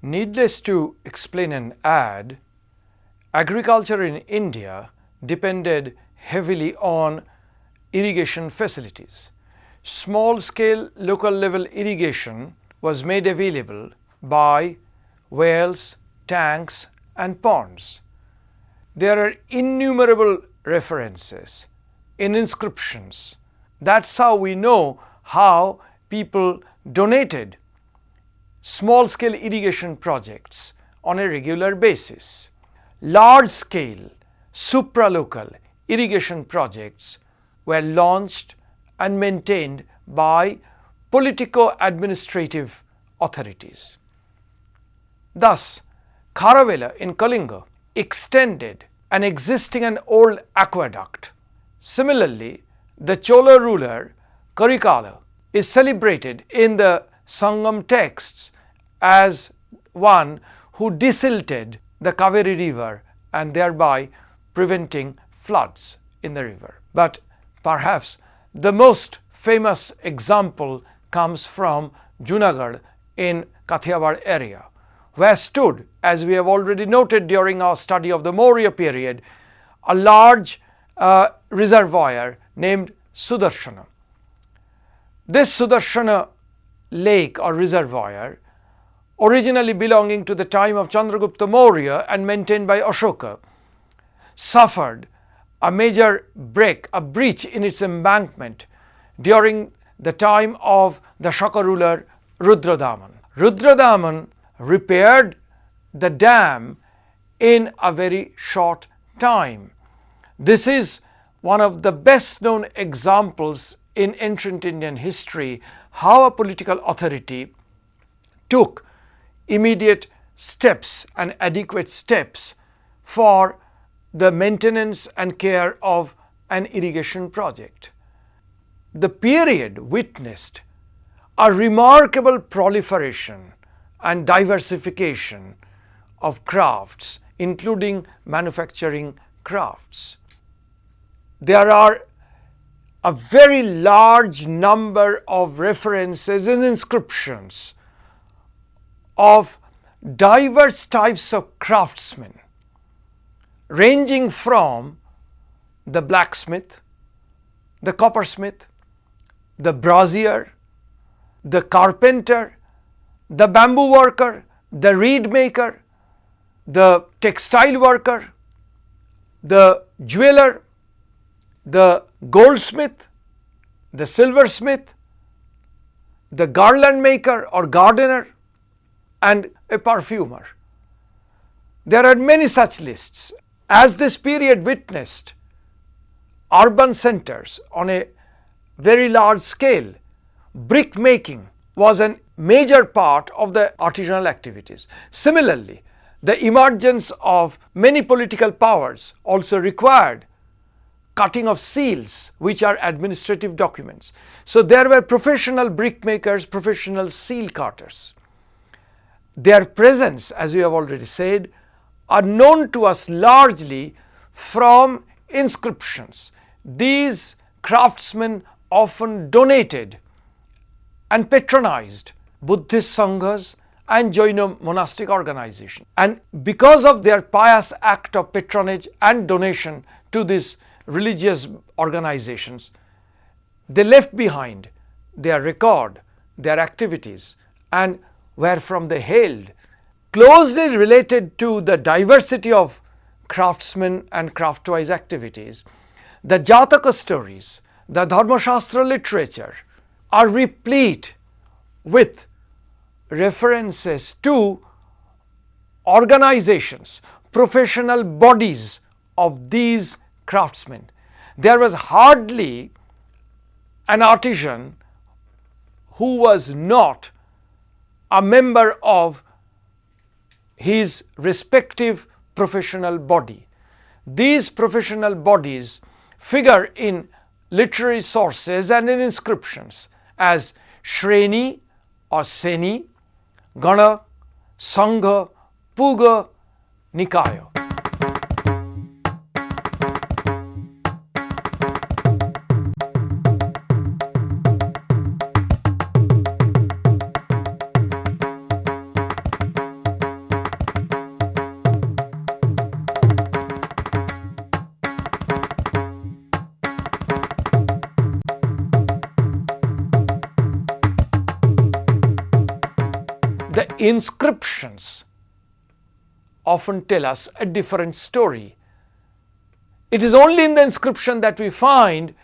Needless to explain and add, agriculture in India depended heavily on irrigation facilities. Small-scale local-level irrigation was made available by wells, tanks and ponds. There are innumerable references in inscriptions. That's how we know how people donated small-scale irrigation projects on a regular basis. Large-scale, supralocal irrigation projects were launched and maintained by politico-administrative authorities. Thus, Caravan in Kalinga extended an existing and old aqueduct. Similarly, the Chola ruler Karikala is celebrated in the Sangam texts as one who desilted the Kaveri river and thereby preventing floods in the river. But perhaps the most famous example comes from Junagadh in Kathiawar area, where stood, as we have already noted during our study of the Maurya period, a large reservoir named Sudarshana. This Sudarshana lake or reservoir, originally belonging to the time of Chandragupta Maurya and maintained by Ashoka, suffered a major breach in its embankment during the time of the Shaka ruler Rudradaman. Rudradaman repaired the dam in a very short time. This is one of the best known examples in ancient Indian history how a political authority took immediate steps and adequate steps for the maintenance and care of an irrigation project. The period witnessed a remarkable proliferation and diversification of crafts, including manufacturing crafts. There are a very large number of references and inscriptions of diverse types of craftsmen, ranging from the blacksmith, the coppersmith, the brazier, the carpenter, the bamboo worker, the reed maker, the textile worker, the jeweler, the goldsmith, the silversmith, the garland maker or gardener, and a perfumer. There are many such lists. As this period witnessed urban centers on a very large scale, brick making was a major part of the artisanal activities. Similarly, the emergence of many political powers also required cutting of seals, which are administrative documents. So there were professional brick makers, professional seal cutters. Their presence, as we have already said, are known to us largely from inscriptions. These craftsmen often donated and patronized Buddhist sanghas and Jaina monastic organizations. And because of their pious act of patronage and donation to these religious organizations, they left behind their record, their activities, and where from they hailed. Closely related to the diversity of craftsmen and craftwise activities, the Jataka stories, the Dharmashastra literature are replete with references to organizations, professional bodies of these craftsmen. There was hardly an artisan who was not a member of his respective professional body. These professional bodies figure in literary sources and in inscriptions as Shreni or Seni, Gana, Sangha, Puga, Nikaya. inscriptions often tell us a different story. It is only in the inscription that we find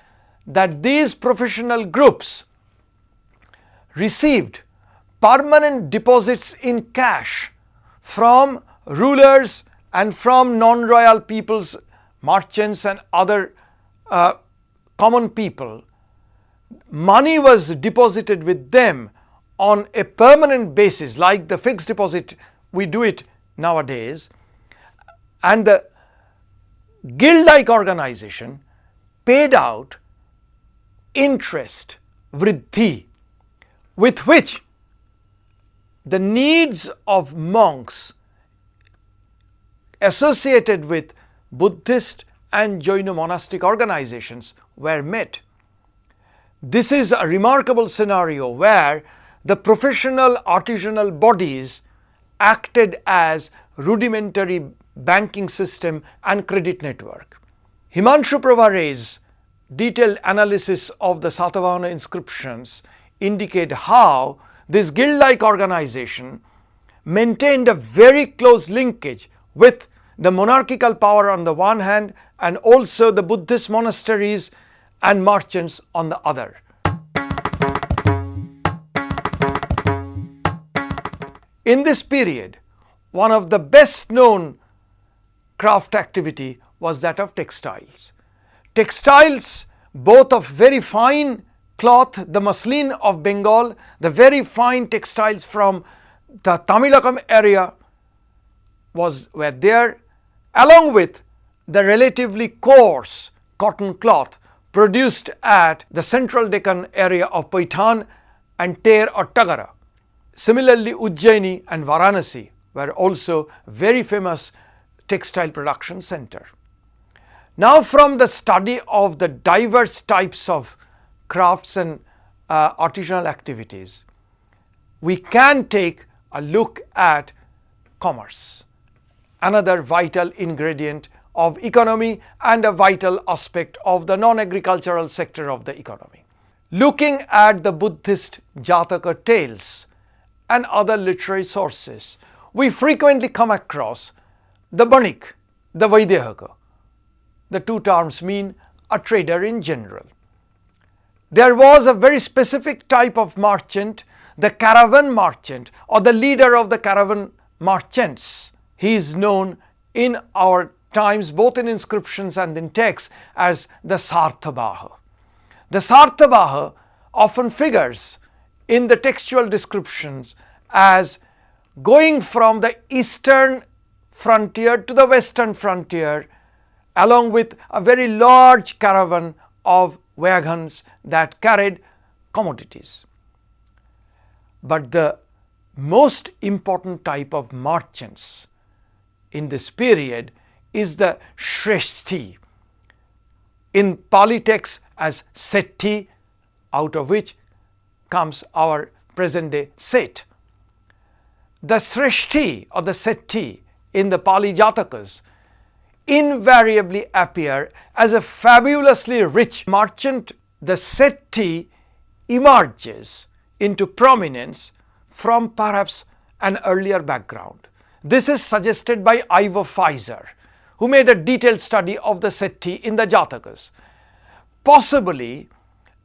that these professional groups received permanent deposits in cash from rulers and from non-royal peoples, merchants and other common people. Money was deposited with them on a permanent basis, like the fixed deposit we do it nowadays, and the guild-like organization paid out interest, vriddhi, with which the needs of monks associated with Buddhist and Jaina monastic organizations were met. This is a remarkable scenario where the professional artisanal bodies acted as rudimentary banking system and credit network. Himanshu Prabhare's detailed analysis of the Satavahana inscriptions indicate how this guild-like organization maintained a very close linkage with the monarchical power on the one hand and also the Buddhist monasteries and merchants on the other. In this period, one of the best known craft activity was that of textiles. Textiles, both of very fine cloth, the muslin of Bengal, the very fine textiles from the Tamilakam area were there, along with the relatively coarse cotton cloth produced at the central Deccan area of Paitan and Ter or Tagara. Similarly, Ujjaini and Varanasi were also very famous textile production center. Now, from the study of the diverse types of crafts and artisanal activities, we can take a look at commerce, another vital ingredient of economy and a vital aspect of the non-agricultural sector of the economy. Looking at the Buddhist Jataka tales and other literary sources, we frequently come across the Banik, the Vaidehaka. The two terms mean a trader in general. There was a very specific type of merchant, the Caravan merchant or the leader of the Caravan merchants. He is known in our times, both in inscriptions and in texts, as the Sarthabaha. The Sarthabaha often figures in the textual descriptions as going from the eastern frontier to the western frontier, along with a very large caravan of wagons that carried commodities. But the most important type of merchants in this period is the Shreshti, in Pali text as Sethi, out of which comes our present day Seth. The Shreshti or the Sethi in the Pali Jatakas invariably appear as a fabulously rich merchant. The Sethi emerges into prominence from perhaps an earlier background. This is suggested by Ivo Pfizer, who made a detailed study of the Sethi in the Jatakas. Possibly,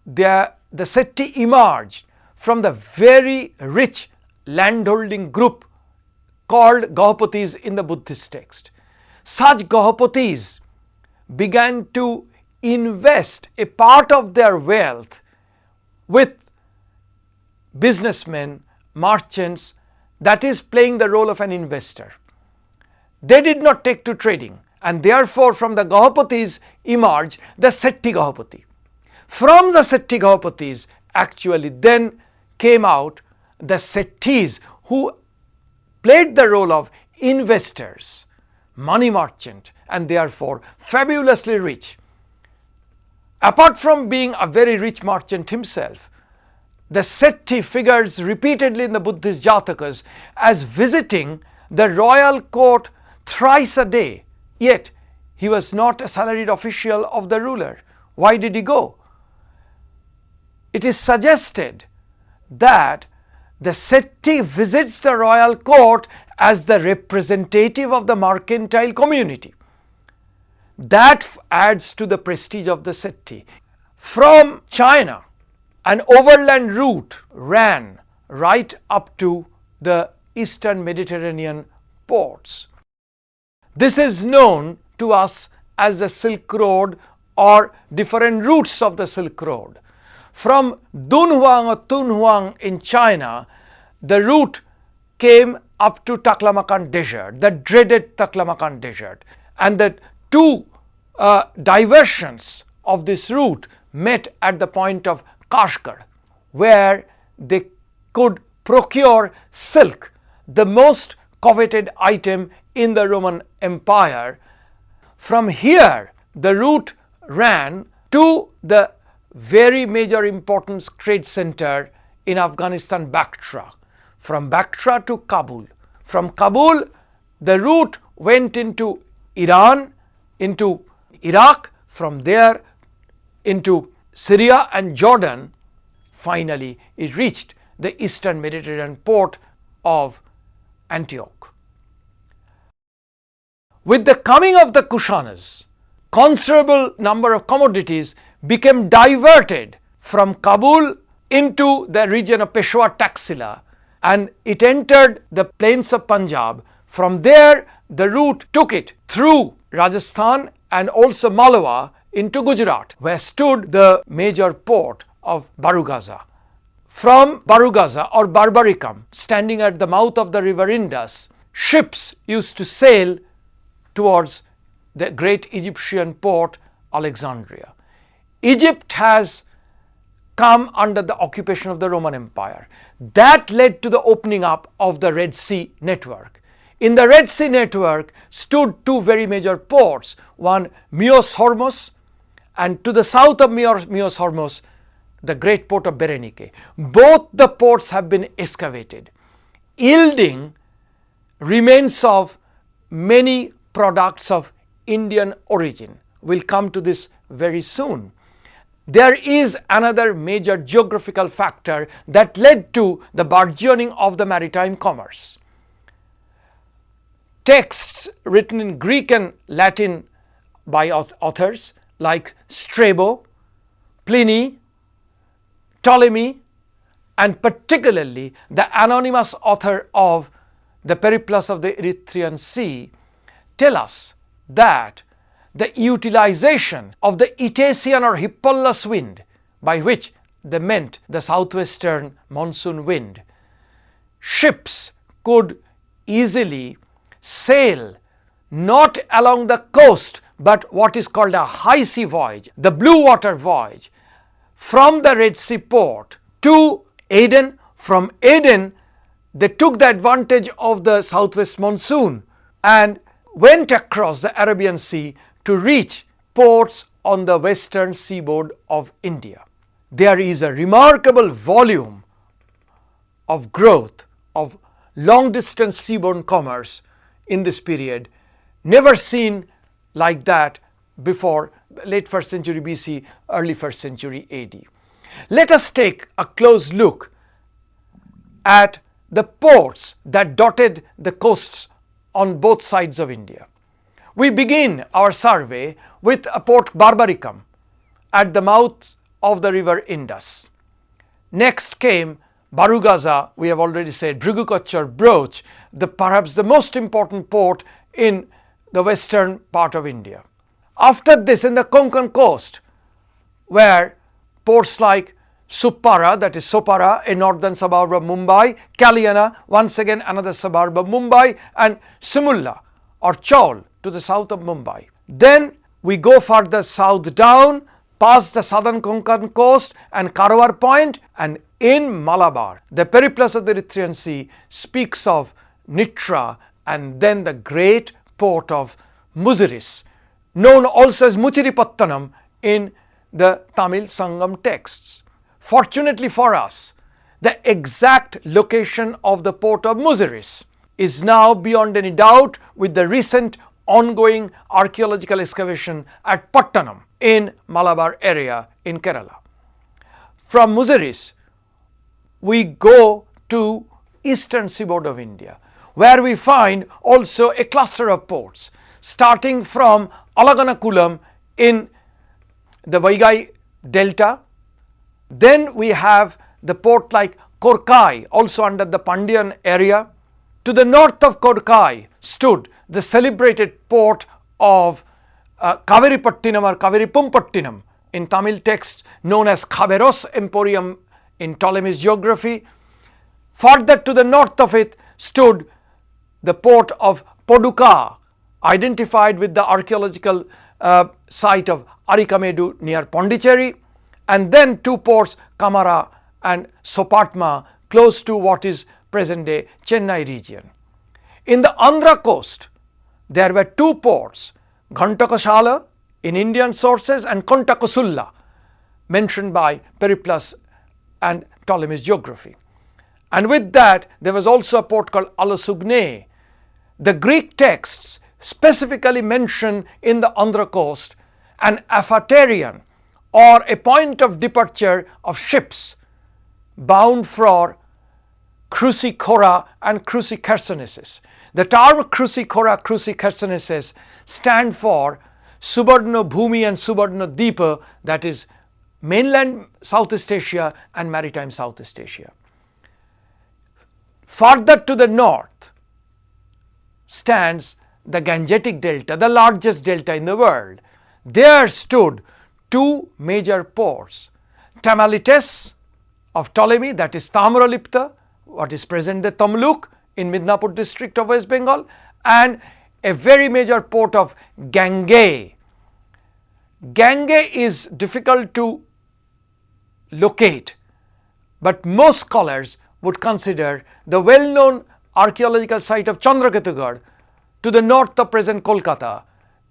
the Sethi emerged from the very rich landholding group called Gahapatis in the Buddhist text. Such Gahapatis began to invest a part of their wealth with businessmen, merchants, that is playing the role of an investor. They did not take to trading, and therefore from the Gahapatis emerged the Sethi Gahapati. From the Sethi Gahapatis actually then came out the Sethis, who played the role of investors, money merchant, and therefore fabulously rich. Apart from being a very rich merchant himself, the Sethi figures repeatedly in the Buddhist Jatakas as visiting the royal court thrice a day, yet he was not a salaried official of the ruler. Why did he go? It is suggested that the Setti visits the royal court as the representative of the mercantile community. That adds to the prestige of the Setti. From China, an overland route ran right up to the eastern Mediterranean ports. This is known to us as the Silk Road or different routes of the Silk Road. From Dunhuang or Tunhuang in China, the route came up to Taklamakan Desert, the dreaded Taklamakan Desert, and the two diversions of this route met at the point of Kashgar, where they could procure silk, the most coveted item in the Roman Empire. From here, the route ran to the very major important trade center in Afghanistan, Bactra. From Bactra to Kabul. From Kabul, the route went into Iran, into Iraq, from there into Syria and Jordan. Finally, it reached the eastern Mediterranean port of Antioch. With the coming of the Kushanas, considerable number of commodities became diverted from Kabul into the region of Peshawar Taxila, and it entered the plains of Punjab. From there, the route took it through Rajasthan and also Malwa into Gujarat, where stood the major port of Barugaza. From Barugaza or Barbaricum, standing at the mouth of the river Indus, ships used to sail towards the great Egyptian port Alexandria. Egypt has come under the occupation of the Roman Empire. That led to the opening up of the Red Sea network. In the Red Sea network stood two very major ports, one Myos Hormuz, and to the south of Myos Hormuz, the great port of Berenike. Both the ports have been excavated, yielding remains of many products of Indian origin. We'll come to this very soon. There is another major geographical factor that led to the burgeoning of the maritime commerce. Texts written in Greek and Latin by authors like Strabo, Pliny, Ptolemy, and particularly the anonymous author of the Periplus of the Erythraean Sea tell us that the utilization of the Etesian or Hippolus wind, by which they meant the southwestern monsoon wind, ships could easily sail not along the coast but what is called a high sea voyage, the blue water voyage, from the Red Sea port to Aden. From Aden, they took the advantage of the southwest monsoon and went across the Arabian Sea to reach ports on the western seaboard of India. There is a remarkable volume of growth of long distance seaborne commerce in this period, never seen like that before late 1st century BC, early 1st century AD. Let us take a close look at the ports that dotted the coasts on both sides of India. We begin our survey with a port Barbaricum at the mouth of the river Indus. Next came Barugaza, we have already said, Bhrigukochar Broch, perhaps the most important port in the western part of India. After this, in the Konkan coast, where ports like Suppara, that is Sopara, a northern suburb of Mumbai, Kalyana, once again another suburb of Mumbai, and Simulla or Chaul to the south of Mumbai. Then we go further south down, past the southern Konkan coast and Karavar Point, and in Malabar, the Periplus of the Erythraean Sea speaks of Nitra and then the great port of Muziris, known also as Muchiripattanam in the Tamil Sangam texts. Fortunately for us, the exact location of the port of Muziris is now beyond any doubt with the recent ongoing archaeological excavation at Pattanam in Malabar area in Kerala. From Muziris, we go to eastern seaboard of India, where we find also a cluster of ports starting from Alaganakulam in the Vaigai Delta. Then we have the port like Korkai, also under the Pandyan area. To the north of Korkai stood the celebrated port of Kaviripattinam or Kaviripumpattinam, in Tamil texts known as Khaberos Emporium in Ptolemy's geography. Further to the north of it stood the port of Poduka, identified with the archaeological site of Arikamedu near Pondicherry, and then two ports, Kamara and Sopatma, close to what is present day Chennai region. In the Andhra coast, there were two ports, Ghantakashala in Indian sources and Kontakasulla, mentioned by Periplus and Ptolemy's geography. And with that, there was also a port called Alasugne. The Greek texts specifically mention in the Andhra coast an aphaterion, or a point of departure of ships bound for Chrysochora and Chrysochersonesus. The term Chrysochora, Chrysochersonesus stand for Subarno Bhumi and Subarno Deepa, that is mainland Southeast Asia and maritime Southeast Asia. Further to the north stands the Gangetic Delta, the largest delta in the world. There stood two major ports, Tamalites of Ptolemy, that is Tamralipta, what is present the Tamluk in Midnapur district of West Bengal, and a very major port of Gange. Gange is difficult to locate, but most scholars would consider the well-known archaeological site of Chandraketugad to the north of present Kolkata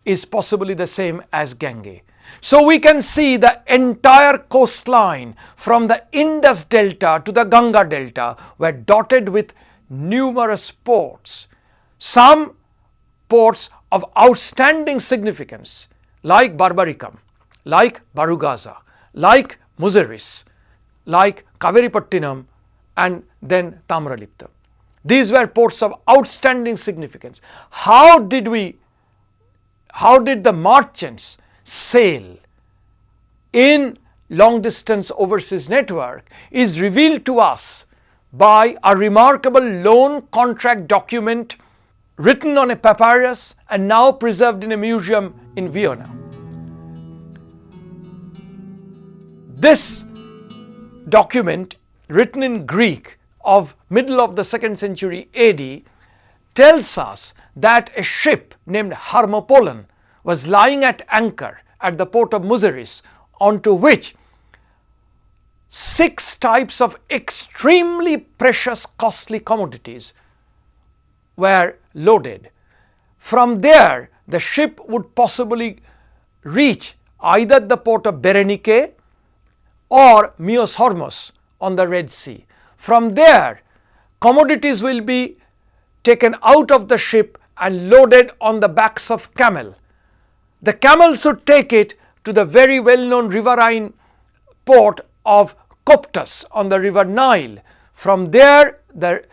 is possibly the same as Gange. So we can see the entire coastline from the Indus Delta to the Ganga Delta were dotted with numerous ports. Some ports of outstanding significance like Barbaricum, like Barugaza, like Muziris, like Kaviripattinam, and then Tamralipta. These were ports of outstanding significance. How did the merchants sail in long distance overseas network is revealed to us by a remarkable loan contract document written on a papyrus and now preserved in a museum in Vienna. This document, written in Greek of middle of the 2nd century AD, tells us that a ship named Hermopolen was lying at anchor at the port of Muziris, onto which 6 types of extremely precious costly commodities were loaded. From there, the ship would possibly reach either the port of Berenike or Myos Hormuz on the Red Sea. From there, commodities will be taken out of the ship and loaded on the backs of camel. The camels would take it to the very well-known riverine port of Coptus on the river Nile. From there, the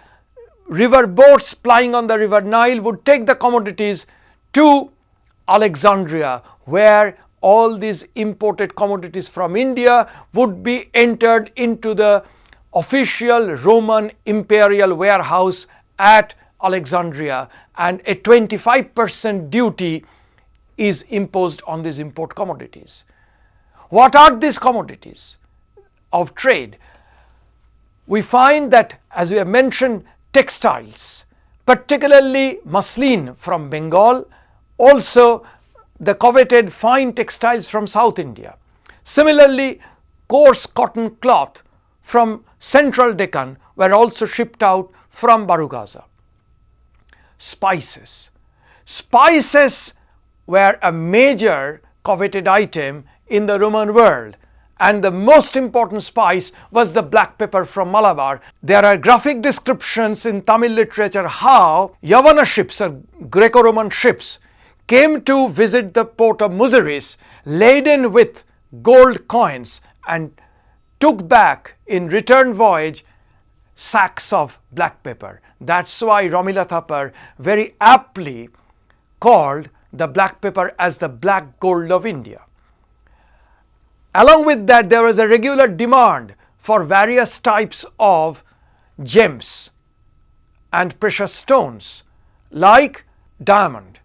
river boats plying on the river Nile would take the commodities to Alexandria, where all these imported commodities from India would be entered into the official Roman imperial warehouse at Alexandria, and a 25% duty is imposed on these import commodities. What are these commodities of trade? We find that, as we have mentioned, textiles, particularly muslin from Bengal, also the coveted fine textiles from South India. Similarly, coarse cotton cloth from central Deccan were also shipped out from Barugaza. Spices. Spices were a major coveted item in the Roman world, and the most important spice was the black pepper from Malabar. There are graphic descriptions in Tamil literature how Yavana ships or Greco-Roman ships came to visit the port of Muziris laden with gold coins and took back in return voyage sacks of black pepper. That's why Romila Thapar very aptly called the black pepper as the black gold of India. Along with that, there was a regular demand for various types of gems and precious stones like diamond,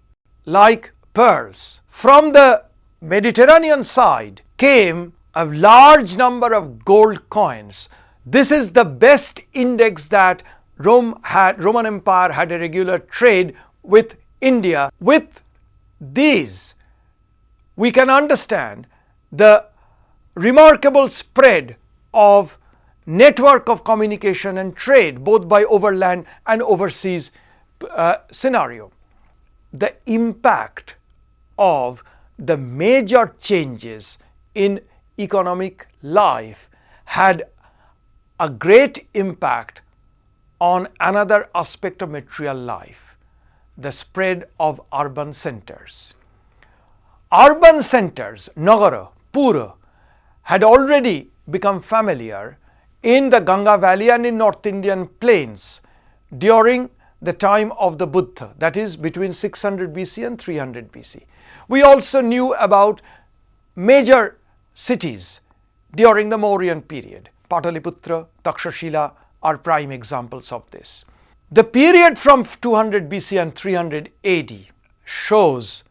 like pearls. From the Mediterranean side came a large number of gold coins. This is the best index that Roman Empire had a regular trade with India. With these, we can understand the remarkable spread of network of communication and trade, both by overland and overseas scenario. The impact of the major changes in economic life had a great impact on another aspect of material life, the spread of urban centers. Urban centers, Nagara, Pura, had already become familiar in the Ganga Valley and in North Indian plains during the time of the Buddha, that is between 600 BC and 300 BC. We also knew about major cities during the Mauryan period. Pataliputra, Takshashila are prime examples of this. The period from 200 BC and 300 AD shows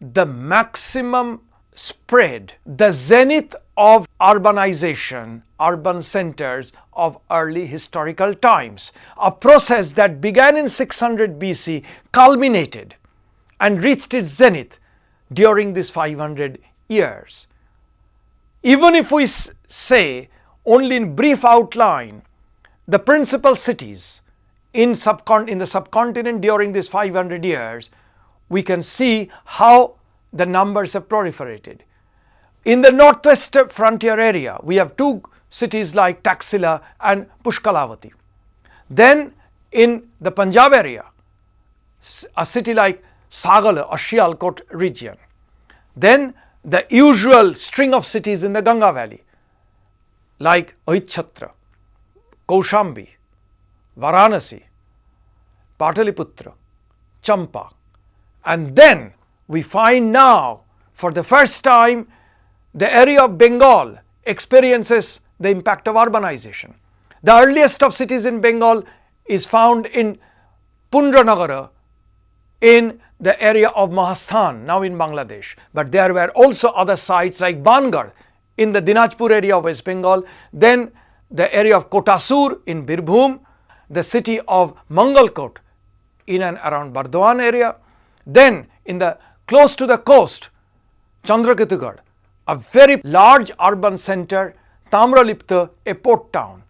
the maximum spread, the zenith of urbanization, urban centers of early historical times. A process that began in 600 BC culminated and reached its zenith during these 500 years. Even if we say only in brief outline the principal cities in the subcontinent during these 500 years, we can see how the numbers have proliferated. In the northwest frontier area, we have two cities like Taxila and Pushkalavati. Then in the Punjab area, a city like Sagala or Sialkot region. Then the usual string of cities in the Ganga Valley like Aichhatra, Kaushambi, Varanasi, Pataliputra, Champa. And then we find now for the first time the area of Bengal experiences the impact of urbanization. The earliest of cities in Bengal is found in Pundranagara in the area of Mahasthan, now in Bangladesh. But there were also other sites like Bangar in the Dinajpur area of West Bengal, then the area of Kotasur in Birbhum, the city of Mangalkot in and around Bardwan area, then in the close to the coast, Chandraketugad, a very large urban center, Tamralipta, a port town.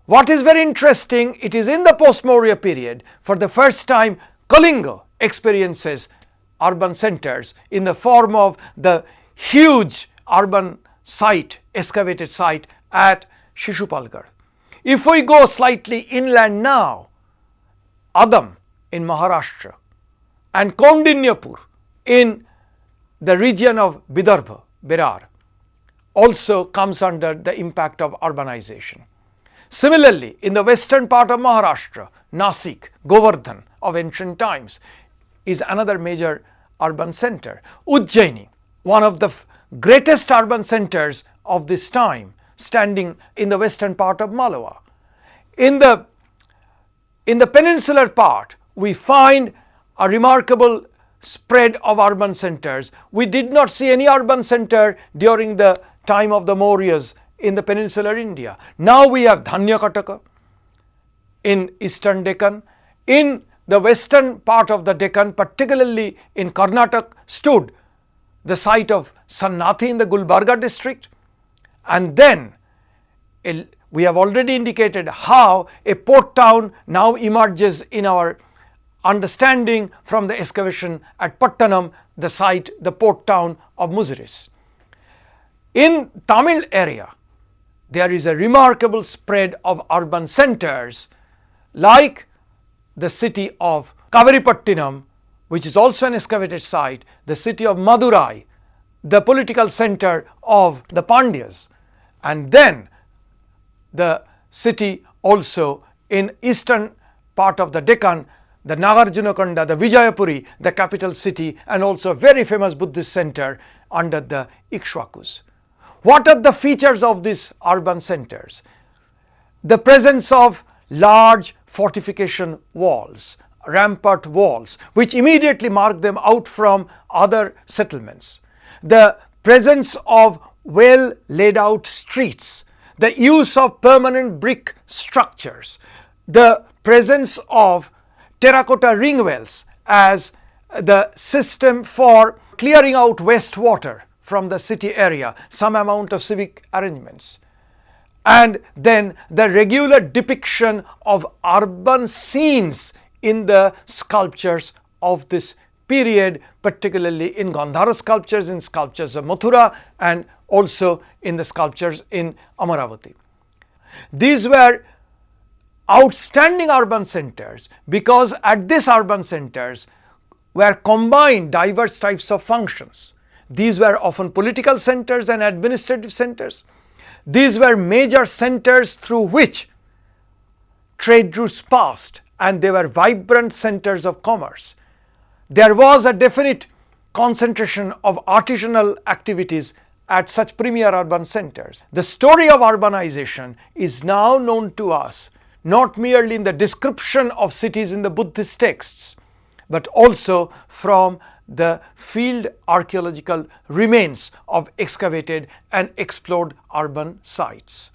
What is very interesting, it is in the post-Maurya period, for the first time, Kalinga experiences urban centers in the form of the huge urban site, excavated site at Shishupalgarh. If we go slightly inland now, Adam in Maharashtra and Kaundinyapur in the region of Vidarbha, Berar, also comes under the impact of urbanization. Similarly, in the western part of Maharashtra, Nasik, Govardhan of ancient times is another major urban center. Ujjaini, one of the greatest urban centers of this time, standing in the western part of Malwa. In the peninsular part, we find a remarkable spread of urban centers. We did not see any urban center during the time of the Mauryas in the peninsular India. Now we have Dhanyakataka in eastern Deccan. In the western part of the Deccan, particularly in Karnataka, stood the site of Sannathi in the Gulbarga district. And then we have already indicated how a port town now emerges in our understanding from the excavation at Pattanam, the site, the port town of Muziris. In Tamil area, there is a remarkable spread of urban centers like the city of Kavaripattinam, which is also an excavated site, the city of Madurai, the political center of the Pandyas, and then the city also in eastern part of the Deccan, the Nagarjunakonda, the Vijayapuri, the capital city, and also a very famous Buddhist center under the Ikshwakus. What are the features of these urban centers? The presence of large fortification walls, rampart walls, which immediately mark them out from other settlements. The presence of well laid out streets, the use of permanent brick structures, the presence of terracotta ring wells as the system for clearing out wastewater from the city area, some amount of civic arrangements. And then the regular depiction of urban scenes in the sculptures of this period, particularly in Gandhara sculptures, in sculptures of Mathura, and also in the sculptures in Amaravati. These were outstanding urban centers because at these urban centers were combined diverse types of functions. These were often political centers and administrative centers. These were major centers through which trade routes passed, and they were vibrant centers of commerce. There was a definite concentration of artisanal activities at such premier urban centers. The story of urbanization is now known to us not merely in the description of cities in the Buddhist texts, but also from the field archaeological remains of excavated and explored urban sites.